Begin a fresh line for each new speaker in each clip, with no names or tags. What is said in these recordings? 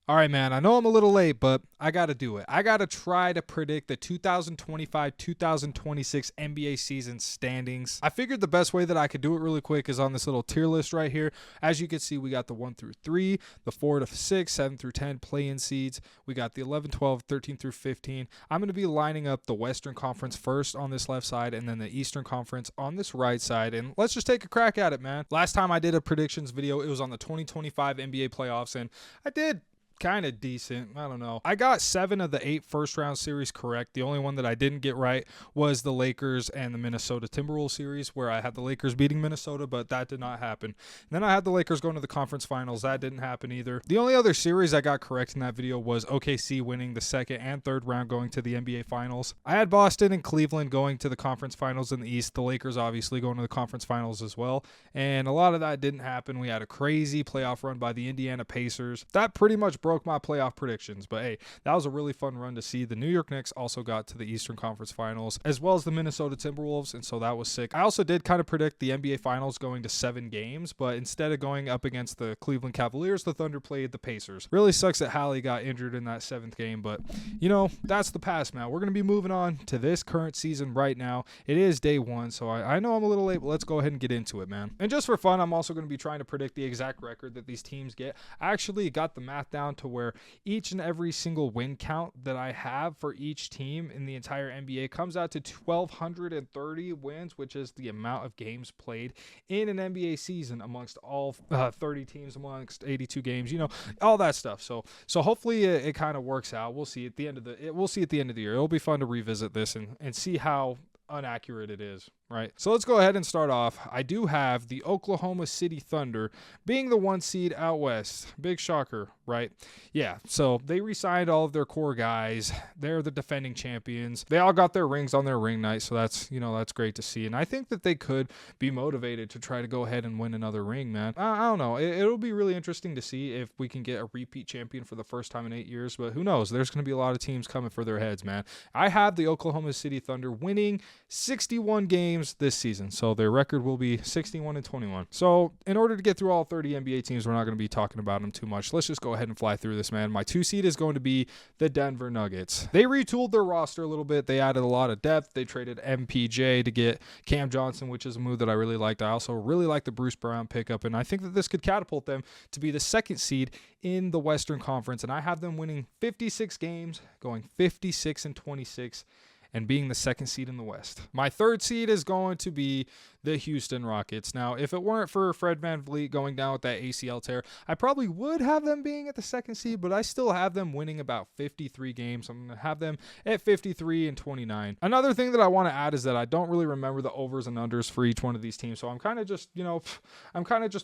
All right, man. I know I'm a little late, but I got to do it. I got to try to predict the 2025-2026 NBA season standings. I figured the best way that I could do it really quick is on this little tier list right here. As you can see, we got the 1 through 3, the 4 to 6, 7 through 10 play-in seeds. We got the 11, 12, 13 through 15. I'm going to be lining up the Western Conference first on this left side and then the Eastern Conference on this right side. And let's just take a crack at it, man. Last time I did a predictions video, it was on the 2025 NBA playoffs, and I did kind of decent. I don't know. I got 7 of the 8 first round series correct. The only one that I didn't get right was the Lakers and the Minnesota Timberwolves series, where I had the Lakers beating Minnesota, but that did not happen. And then I had the Lakers going to the conference finals. That didn't happen either. The only other series I got correct in that video was OKC winning the second and third round going to the NBA finals. I had Boston and Cleveland going to the conference finals in the East. The Lakers obviously going to the conference finals as well. And a lot of that didn't happen. We had a crazy playoff run by the Indiana Pacers. That pretty much broke my playoff predictions, but hey, that was a really fun run to see. The New York Knicks also got to the Eastern Conference Finals, as well as the Minnesota Timberwolves, and so that was sick. I also did kind of predict the NBA Finals going to 7 games, but instead of going up against the Cleveland Cavaliers, the Thunder played the Pacers. Really sucks that Hallie got injured in that 7th game, but you know, that's the past now. We're going to be moving on to this current season right now. It is day 1, so I know I'm a little late, but let's go ahead and get into it, man. And just for fun, I'm also going to be trying to predict the exact record that these teams get. I actually got the math down to where each and every single win count that I have for each team in the entire NBA comes out to 1,230 wins, which is the amount of games played in an NBA season amongst all 30 teams, amongst 82 games, you know, all that stuff. So hopefully it kind of works out. We'll see at the end of the year. It'll be fun to revisit this and see how inaccurate it is, right? So let's go ahead and start off. I do have the Oklahoma City Thunder being the 1 seed out west. Big shocker, right? Yeah, so they re-signed all of their core guys. They're the defending champions. They all got their rings on their ring night, so that's great to see. And I think that they could be motivated to try to go ahead and win another ring, man. I don't know. It'll be really interesting to see if we can get a repeat champion for the first time in 8 years, but who knows? There's going to be a lot of teams coming for their heads, man. I have the Oklahoma City Thunder winning 61 games this season. So their record will be 61-21. So in order to get through all 30 NBA teams, we're not going to be talking about them too much. Let's just go ahead and fly through this, man. My 2 seed is going to be the Denver Nuggets. They retooled their roster a little bit. They added a lot of depth. They traded MPJ to get Cam Johnson, which is a move that I really liked. I also really like the Bruce Brown pickup, and I think that this could catapult them to be the 2nd seed in the Western Conference, and I have them winning 56 games, going 56-26, and being the 2nd seed in the West. My 3rd seed is going to be the Houston Rockets. Now, if it weren't for Fred VanVleet going down with that ACL tear, I probably would have them being at the 2nd seed, but I still have them winning about 53 games. I'm going to have them at 53-29. Another thing that I want to add is that I don't really remember the overs and unders for each one of these teams, so I'm kind of just,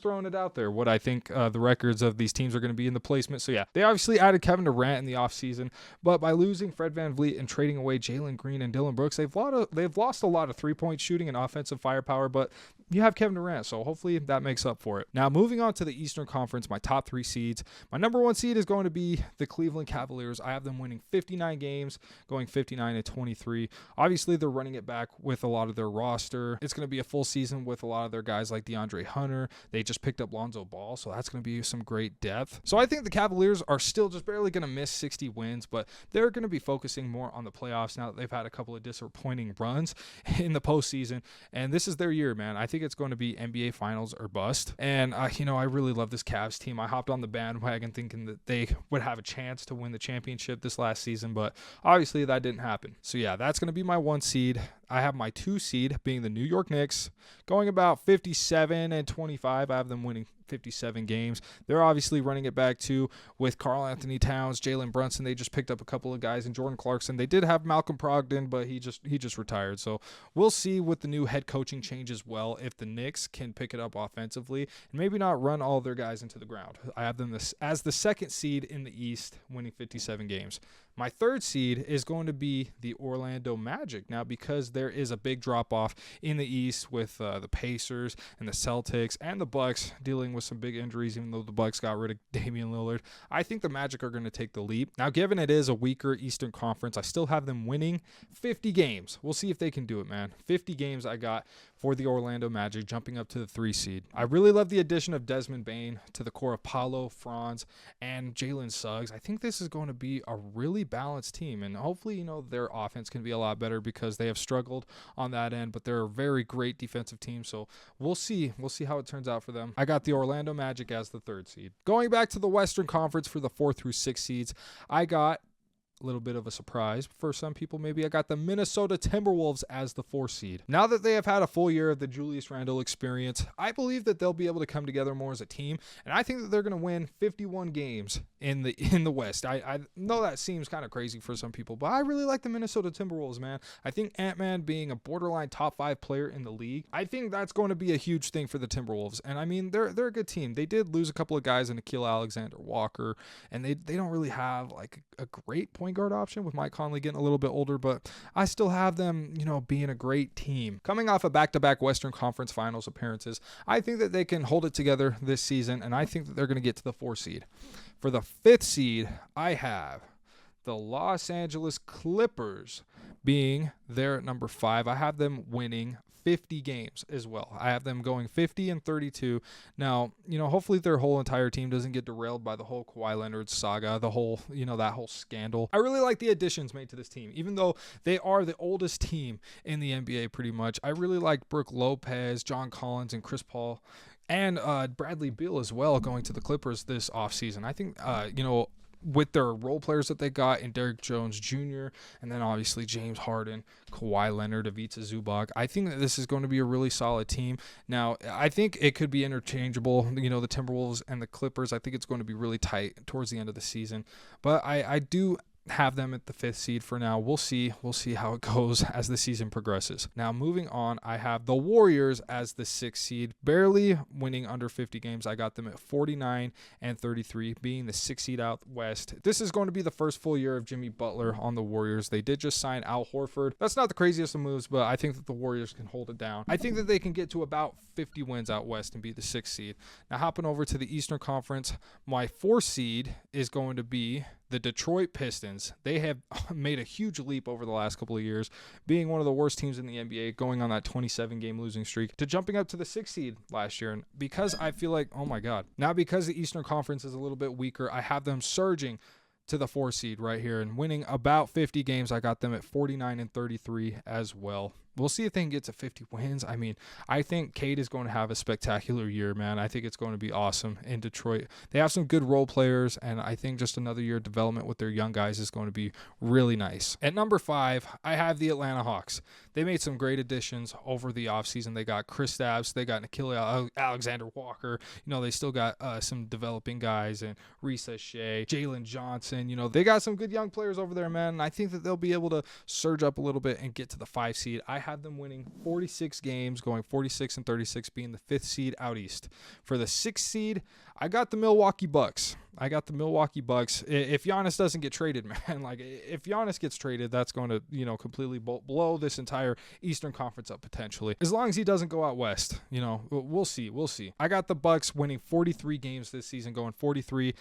throwing it out there, what I think the records of these teams are going to be in the placement. So yeah, they obviously added Kevin Durant in the offseason, but by losing Fred VanVleet and trading away Jalen Green and Dylan Brooks, they've lost a lot of 3-point shooting and offensive firepower, but you have Kevin Durant, so hopefully that makes up for it. Now, moving on to the Eastern Conference, my top 3 seeds. My number 1 seed is going to be the Cleveland Cavaliers. I have them winning 59 games, going 59-23. Obviously, they're running it back with a lot of their roster. It's going to be a full season with a lot of their guys like DeAndre Hunter. They just picked up Lonzo Ball, so that's going to be some great depth. So I think the Cavaliers are still just barely going to miss 60 wins, but they're going to be focusing more on the playoffs now that they've had a couple of disappointing runs in the postseason, and this is their year, man. I think it's going to be NBA Finals or bust. And, I really love this Cavs team. I hopped on the bandwagon thinking that they would have a chance to win the championship this last season, but obviously that didn't happen. So, yeah, that's going to be my 1 seed. I have my 2 seed being the New York Knicks, going about 57-25. I have them winning 57 games. They're obviously running it back too with Karl Anthony Towns, Jalen Brunson. They just picked up a couple of guys, and Jordan Clarkson. They did have Malcolm Brogdon, but he just retired. So we'll see with the new head coaching change as well if the Knicks can pick it up offensively and maybe not run all their guys into the ground. I have them as the 2nd seed in the East, winning 57 games. My 3rd seed is going to be the Orlando Magic. Now, because there is a big drop-off in the East with the Pacers and the Celtics and the Bucks dealing with some big injuries, even though the Bucks got rid of Damian Lillard, I think the Magic are going to take the leap. Now, given it is a weaker Eastern Conference, I still have them winning 50 games. We'll see if they can do it, man. 50 games I got for the Orlando Magic, jumping up to the 3 seed. I really love the addition of Desmond Bane to the core of Paolo, Franz, and Jalen Suggs. I think this is going to be a really balanced team, and hopefully, their offense can be a lot better because they have struggled on that end, but they're a very great defensive team, so we'll see. We'll see how it turns out for them. I got the Orlando Magic as the 3rd seed. Going back to the Western Conference for the 4 through 6 seeds, I got a little bit of a surprise for some people. Maybe I got the Minnesota Timberwolves as the 4 seed. Now that they have had a full year of the Julius Randle experience, I believe that they'll be able to come together more as a team, and I think that they're going to win 51 games in the West. I know that seems kind of crazy for some people, but I really like the Minnesota Timberwolves, man. I think Ant-Man being a borderline top 5 player in the league, I think that's going to be a huge thing for the Timberwolves. And I mean, they're a good team. They did lose a couple of guys in Nickeil Alexander-Walker, and they don't really have like a great point guard option with Mike Conley getting a little bit older, but I still have them, being a great team. Coming off of back-to-back Western Conference Finals appearances, I think that they can hold it together this season, and I think that they're going to get to the 4 seed. For the 5th seed, I have the Los Angeles Clippers being there at number 5. I have them winning 50 games as well. I have them going 50-32. Now, hopefully their whole entire team doesn't get derailed by the whole Kawhi Leonard saga, the whole, that whole scandal. I really like the additions made to this team, even though they are the oldest team in the NBA pretty much. I really like Brook Lopez, John Collins, and Chris Paul, and Bradley Beal as well going to the Clippers this offseason. I think, with their role players that they got in Derrick Jones Jr., and then obviously James Harden, Kawhi Leonard, Ivica Zubac, I think that this is going to be a really solid team. Now, I think it could be interchangeable, the Timberwolves and the Clippers. I think it's going to be really tight towards the end of the season, but I do have them at the 5th seed for now. We'll see how it goes as the season progresses. Now, moving on, I have the Warriors as the 6th seed, barely winning under 50 games. I got them at 49-33, being the 6th seed out west. This is going to be the first full year of Jimmy Butler on the Warriors. They did just sign Al Horford. That's not the craziest of moves, but I think that the Warriors can hold it down. I think that they can get to about 50 wins out west and be the 6th seed. Now, hopping over to the Eastern Conference, my 4th seed is going to be the Detroit Pistons. They have made a huge leap over the last couple of years, being one of the worst teams in the NBA, going on that 27-game losing streak, to jumping up to the 6th seed last year. And because I feel like, oh my God, now because the Eastern Conference is a little bit weaker, I have them surging to the 4 seed right here and winning about 50 games. I got them at 49-33 as well. We'll see if they can get to 50 wins. I mean, I think Cade is going to have a spectacular year, man. I think it's going to be awesome in Detroit. They have some good role players, and I think just another year of development with their young guys is going to be really nice. At number 5, I have the Atlanta Hawks. They made some great additions over the offseason. They got Kristaps. They got Nickeil Alexander-Walker. They still got some developing guys, and Risa Shea, Jalen Johnson. They got some good young players over there, man, and I think that they'll be able to surge up a little bit and get to the 5 seed. I have them winning 46 games, going 46-36, being the 5th seed out east. For the 6th seed, I got the Milwaukee Bucks. If Giannis doesn't get traded, man, if Giannis gets traded, that's going to, completely blow this entire Eastern Conference up potentially. As long as he doesn't go out west, we'll see. I got the Bucks winning 43 games this season, going 43-39.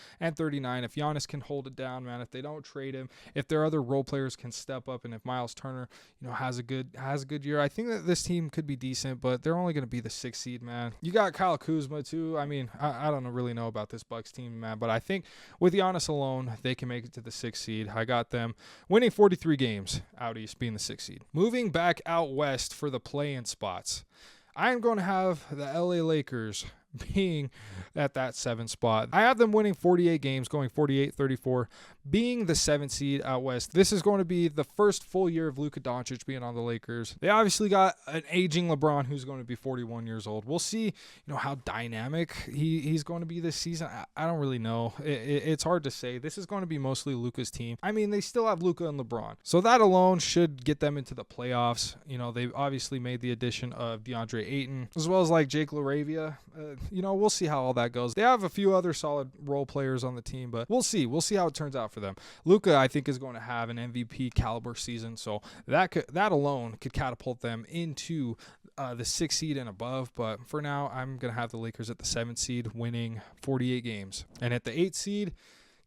If Giannis can hold it down, man, if they don't trade him, if their other role players can step up, and if Miles Turner, has a good year, I think that this team could be decent, but they're only going to be the 6th seed, man. You got Kyle Kuzma too. I mean, I don't really know about this Bucks team, man, but I think with Giannis alone, they can make it to the 6th seed. I got them winning 43 games out east, being the 6th seed. Moving back out west for the play-in spots, I am going to have the LA Lakers being at that 7th spot. I have them winning 48 games, going 48-34, being the 7th seed out west. This is going to be the first full year of Luka Doncic being on the Lakers. They obviously got an aging LeBron who's going to be 41 years old. We'll see, how dynamic he's going to be this season. I don't really know. It's hard to say. This is going to be mostly Luka's team. I mean, they still have Luka and LeBron, so that alone should get them into the playoffs. They've obviously made the addition of DeAndre Ayton, as well as Jake LaRavia. We'll see how all that goes. They have a few other solid role players on the team, but we'll see. We'll see how it turns out for them. Luka, I think, is going to have an MVP caliber season, so that alone could catapult them into the 6th seed and above. But for now, I'm going to have the Lakers at the 7th seed, winning 48 games. And at the 8th seed,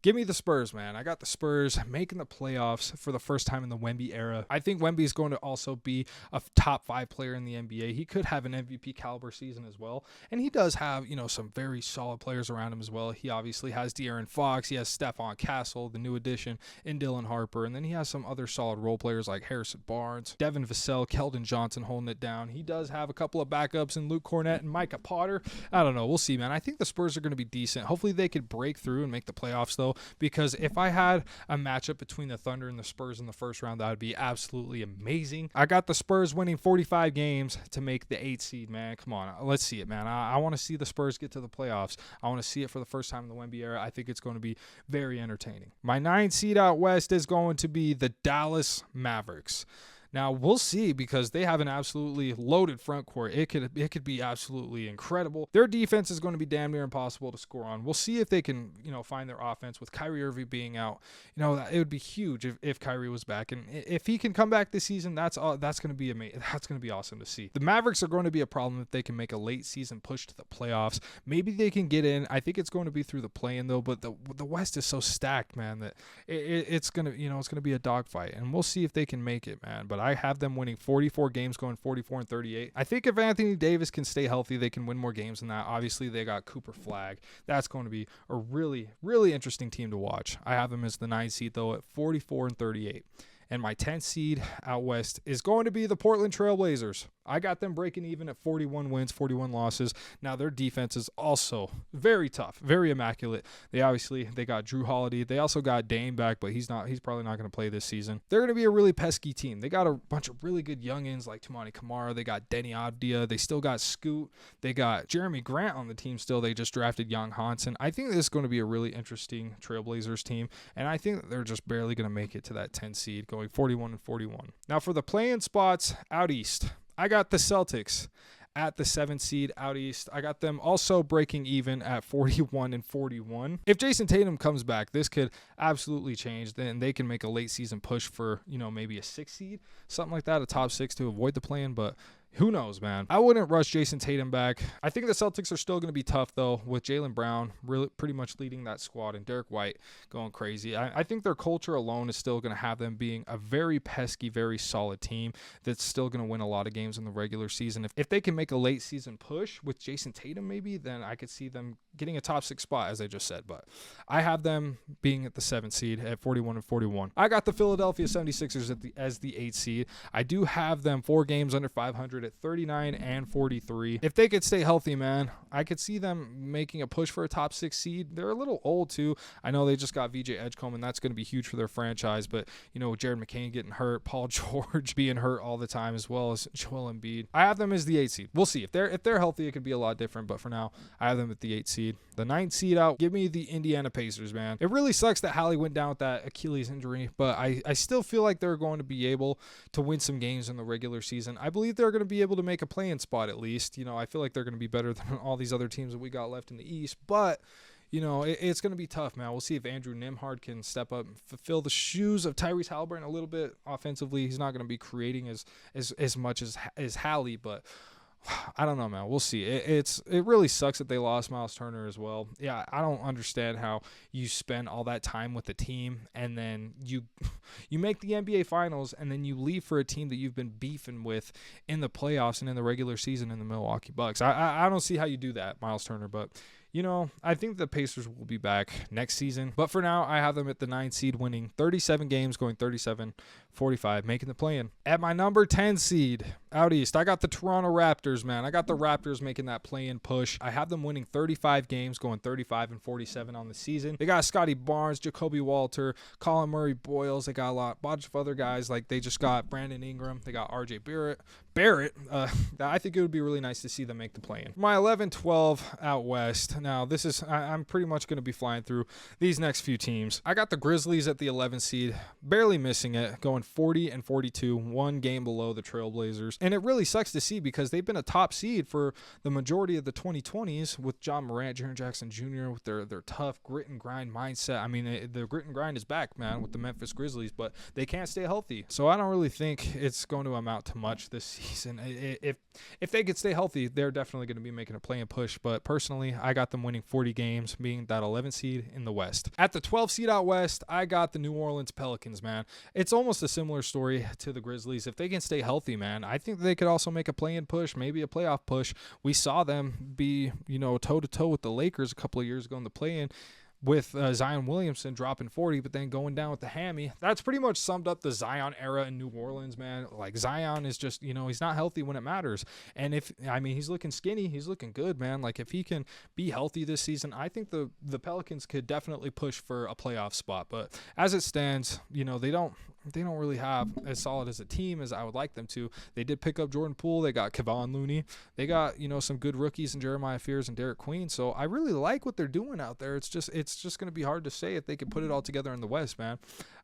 Give me the Spurs, man. I got the Spurs making the playoffs for the first time in the Wemby era. I think Wemby is going to also be a top 5 player in the NBA. He could have an MVP caliber season as well. And he does have, some very solid players around him as well. He obviously has De'Aaron Fox. He has Stephon Castle, the new addition, and Dylan Harper. And then he has some other solid role players like Harrison Barnes, Devin Vassell, Keldon Johnson holding it down. He does have a couple of backups in Luke Cornett and Micah Potter. I don't know. We'll see, man. I think the Spurs are going to be decent. Hopefully they could break through and make the playoffs, though, because if I had a matchup between the Thunder and the Spurs in the first round, that would be absolutely amazing. I got the Spurs winning 45 games to make the 8 seed, man. Come on. Let's see it, man. I want to see the Spurs get to the playoffs. I want to see it for the first time in the Wemby era. I think it's going to be very entertaining. My 9 seed out west is going to be the Dallas Mavericks. Now, we'll see because they have an absolutely loaded front court. It could be absolutely incredible. Their defense is going to be damn near impossible to score on. We'll see if they can, find their offense with Kyrie Irving being out. It would be huge if Kyrie was back. And if he can come back this season, that's going to be amazing. That's going to be awesome to see. The Mavericks are going to be a problem if they can make a late season push to the playoffs. Maybe they can get in. I think it's going to be through the play-in, though, but the West is so stacked, man, that it's going to, it's going to be a dogfight. And we'll see if they can make it, man. But I have them winning 44 games, going 44-38. I think if Anthony Davis can stay healthy, they can win more games than that. Obviously, they got Cooper Flagg. That's going to be a really, really interesting team to watch. I have them as the 9 seed, though, at 44-38. And my 10th seed out west is going to be the Portland Trail Blazers. I got them breaking even at 41 wins, 41 losses. Now, their defense is also very tough, very immaculate. They got Drew Holiday. They also got Dame back, but he's probably not going to play this season. They're going to be a really pesky team. They got a bunch of really good youngins like Toumani Camara. They got Denny Avdia. They still got Scoot. They got Jeremy Grant on the team still. They just drafted Young Hansen. I think this is going to be a really interesting Trailblazers team, and I think that they're just barely going to make it to that 10 seed, going 41-41. Now, for the play-in spots out east, I got the Celtics at the 7th seed out east. I got them also breaking even at 41-41. If Jason Tatum comes back, this could absolutely change. Then they can make a late season push for, maybe a 6 seed, something like that, a top 6 to avoid the play-in, but who knows, man? I wouldn't rush Jason Tatum back. I think the Celtics are still going to be tough, though, with Jaylen Brown really pretty much leading that squad and Derek White going crazy. I think their culture alone is still going to have them being a very pesky, very solid team that's still going to win a lot of games in the regular season. If they can make a late season push with Jason Tatum maybe, then I could see them getting a top 6 spot, as I just said. But I have them being at the 7th seed at 41-41. I got the Philadelphia 76ers as the 8th seed. I do have them 4 games under 500 at 39-43. If they could stay healthy, man, I could see them making a push for a top 6 seed. They're a little old too. I know they just got VJ Edgecombe, and that's going to be huge for their franchise, but Jared McCain getting hurt, Paul George being hurt all the time, as well as Joel Embiid. I have them as the 8th seed. We'll see. If they're healthy, it could be a lot different, but for now, I have them at the 8th seed. The 9th seed out, give me the Indiana Pacers, man. It really sucks that Hallie went down with that Achilles injury, but I still feel like they're going to be able to win some games in the regular season. I believe they're going to be able to make a play-in spot at least. I feel like they're going to be better than all these other teams that we got left in the East, but it's going to be tough, man. We'll see if Andrew Nembhard can step up and fulfill the shoes of Tyrese Halliburton a little bit offensively. He's not going to be creating as much as Hallie, but I don't know, man. We'll see. It really sucks that they lost Miles Turner as well. Yeah, I don't understand how you spend all that time with the team and then you make the NBA Finals and then you leave for a team that you've been beefing with in the playoffs and in the regular season in the Milwaukee Bucks. I don't see how you do that, Miles Turner, but I think the Pacers will be back next season. But for now, I have them at the 9th seed, winning 37 games, going 37-45, making the play-in. At my number 10 seed out east, I got the Toronto Raptors, man. I got the Raptors making that play-in push. I have them winning 35 games, going 35-47 on the season. They got Scotty Barnes, Jacoby Walter, Colin Murray Boyles. They got a bunch of other guys. Like, they just got Brandon Ingram. They got RJ Barrett. I think it would be really nice to see them make the play-in. My 11-12 out west. Now, I'm pretty much going to be flying through these next few teams. I got the Grizzlies at the 11th seed, barely missing it, going 40-42, 1 game below the Trailblazers. And it really sucks to see because they've been a top seed for the majority of the 2020s with John Morant, Jaren Jackson Jr., with their tough grit and grind mindset. I mean, the grit and grind is back, man, with the Memphis Grizzlies, but they can't stay healthy. So I don't really think it's going to amount to much this season. If they could stay healthy, they're definitely going to be making a play-in push. But personally, I got them winning 40 games, being that 11 seed in the West. At the 12 seed out West, I got the New Orleans Pelicans, man. It's almost a similar story to the Grizzlies. If they can stay healthy, man, I think they could also make a play-in push, maybe a playoff push. We saw them be, toe-to-toe with the Lakers a couple of years ago in the play-in, with Zion Williamson dropping 40, but then going down with the hammy. That's pretty much summed up the Zion era in New Orleans, man. Like, Zion is just, he's not healthy when it matters. And he's looking skinny. He's looking good, man. Like, if he can be healthy this season, I think the Pelicans could definitely push for a playoff spot. But as it stands, they don't really have as solid as a team as I would like them to. They did pick up Jordan Poole. They got Kevon Looney. They got, some good rookies in Jeremiah Fears and Derek Queen. So I really like what they're doing out there. It's just going to be hard to say if they can put it all together in the West, man.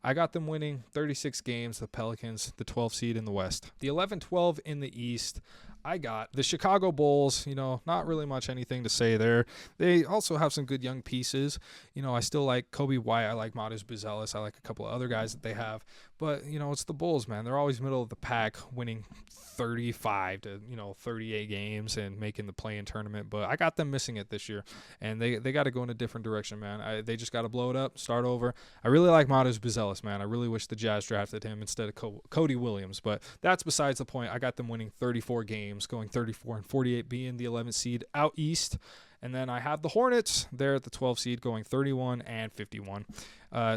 I got them winning 36 games, the Pelicans, the 12 seed in the West. The 11-12 in the East, I got the Chicago Bulls. Not really much anything to say there. They also have some good young pieces. I still like Kobe White. I like Modest Buzelis. I like a couple of other guys that they have. But, it's the Bulls, man. They're always middle of the pack, winning 35 to, 38 games and making the play-in tournament. But I got them missing it this year, and they got to go in a different direction, man. They just got to blow it up, start over. I really like Modest Buzelis, man. I really wish the Jazz drafted him instead of Cody Williams. But that's besides the point. I got them winning 34 games, going 34-48, being the 11th seed out East. And then I have the Hornets. They're at the 12 seed, going 31-51.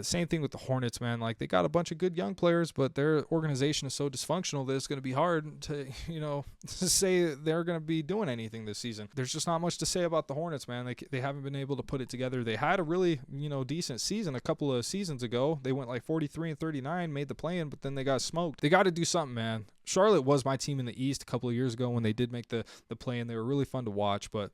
Same thing with the Hornets, man. Like, they got a bunch of good young players, but their organization is so dysfunctional that it's going to be hard to, to say they're going to be doing anything this season. There's just not much to say about the Hornets, man. They haven't been able to put it together. They had a really, decent season a couple of seasons ago. They went like 43-39, made the play-in, but then they got smoked. They got to do something, man. Charlotte was my team in the East a couple of years ago when they did make the play-in. They were really fun to watch, but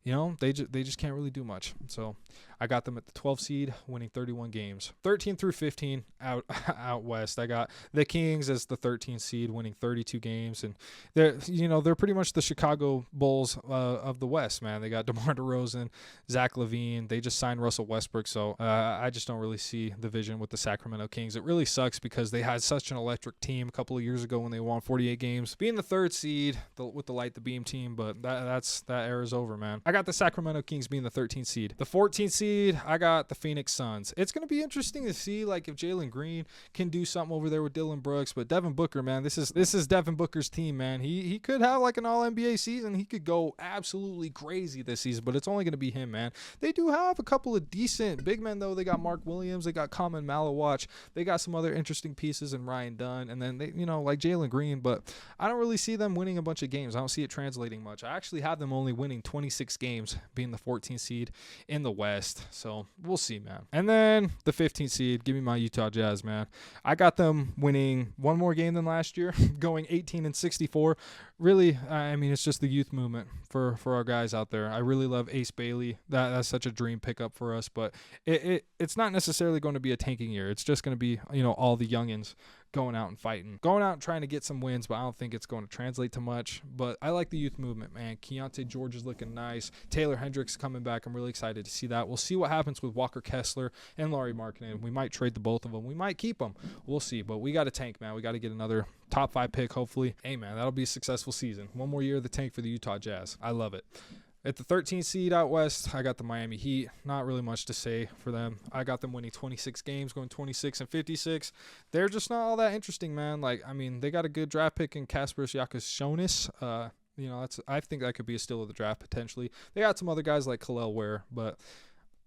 they just can't really do much. So I got them at the 12 seed, winning 31 games. 13 through 15 out West. I got the Kings as the 13th seed, winning 32 games, and they're pretty much the Chicago Bulls of the West, man. They got DeMar DeRozan, Zach LaVine. They just signed Russell Westbrook, so I just don't really see the vision with the Sacramento Kings. It really sucks because they had such an electric team a couple of years ago when they won 48 games, being the 3rd seed with the Light the Beam team, but that era's over, man. I got the Sacramento Kings being the 13th seed. The 14th seed, I got the Phoenix Suns. It's going to be interesting to see, like, if Jalen Green can do something over there with Dylan Brooks, but Devin Booker, man, this is Devin Booker's team, man. He could have like an All-NBA season. He could go absolutely crazy this season, but it's only going to be him, man. They do have a couple of decent big men, though. They got Mark Williams. They got Common Malawach. They got some other interesting pieces in Ryan Dunn, and then they, like Jalen Green, but I don't really see them winning a bunch of games. I don't see it translating much. I actually have them only winning 26 games, being the 14th seed in the West. So we'll see, man. And then the 15th seed, give me my Utah Jazz, man. I got them winning one more game than last year, going 18-64. Really, it's just the youth movement for our guys out there. I really love Ace Bailey. That's such a dream pickup for us, but it's not necessarily going to be a tanking year. It's just going to be, all the youngins going out and fighting, going out and trying to get some wins, but I don't think it's going to translate to much. But I like the youth movement, man. Keontae George is looking nice. Taylor Hendricks coming back. I'm really excited to see that. We'll see what happens with Walker Kessler and Lauri Markkanen. We might trade the both of them. We might keep them. We'll see. But we got to tank, man. We got to get another top 5 pick, hopefully. Hey, man, that'll be a successful season. One more year of the tank for the Utah Jazz. I love it. At the 13th seed out West, I got the Miami Heat. Not really much to say for them. I got them winning 26 games, going 26-56. They're just not all that interesting, man. They got a good draft pick in Kasparas Giannis. I think that could be a steal of the draft potentially. They got some other guys like Kel'el Ware, but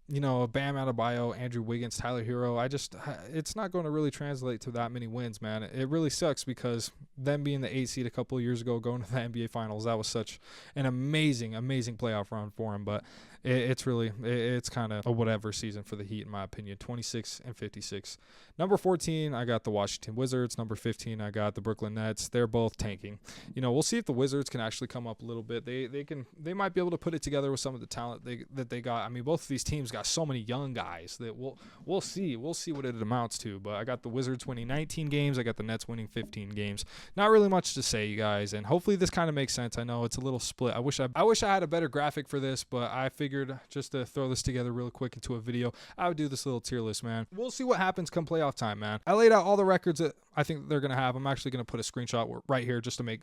Bam Adebayo, Andrew Wiggins, Tyler Hero. It's not going to really translate to that many wins, man. It really sucks because them being the 8th seed a couple of years ago, going to the NBA Finals, that was such an amazing, amazing playoff run for them. But It's kind of a whatever season for the Heat, in my opinion. 26-56. Number 14, I got the Washington Wizards. Number 15, I got the Brooklyn Nets. They're both tanking. We'll see if the Wizards can actually come up a little bit. They might be able to put it together with some of the talent that they got. I mean, both of these teams got so many young guys that we'll see what it amounts to. But I got the Wizards winning 19 games. I got the Nets winning 15 games. Not really much to say, you guys, and hopefully this kind of makes sense. I know it's a little split. I wish I had a better graphic for this, but I figured just to throw this together real quick into a video, I would do this little tier list, man. We'll see what happens come playoff time, man. I laid out all the records that I think they're gonna have. I'm actually gonna put a screenshot right here just to make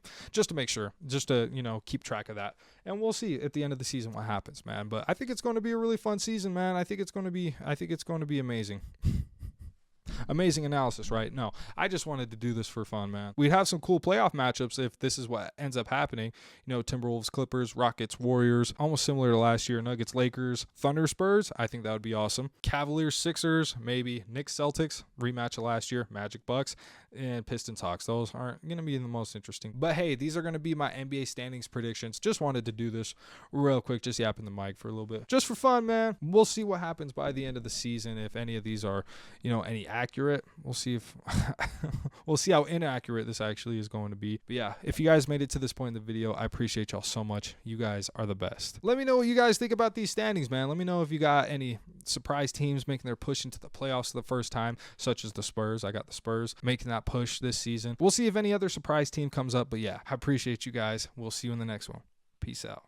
sure, just to keep track of that, and we'll see at the end of the season what happens, man. But I think it's going to be a really fun season, man. I think it's going to be amazing. Amazing analysis, right? No, I just wanted to do this for fun, man. We'd have some cool playoff matchups if this is what ends up happening. Timberwolves, Clippers, Rockets, Warriors, almost similar to last year. Nuggets, Lakers, Thunder, Spurs. I think that would be awesome. Cavaliers, Sixers, maybe Knicks, Celtics, rematch of last year. Magic, Bucks, and Pistons, Hawks. Those aren't going to be the most interesting. But hey, these are going to be my NBA standings predictions. Just wanted to do this real quick, just yapping the mic for a little bit. Just for fun, man. We'll see what happens by the end of the season. If any of these are, any accurate. We'll see if we'll see how inaccurate this actually is going to be. But yeah, if you guys made it to this point in the video, I appreciate y'all so much. You guys are the best. Let me know what you guys think about these standings, man. Let me know if you got any surprise teams making their push into the playoffs for the first time, such as the Spurs. I got the Spurs making that push this season. We'll see if any other surprise team comes up. But yeah, I appreciate you guys. We'll see you in the next one. Peace out.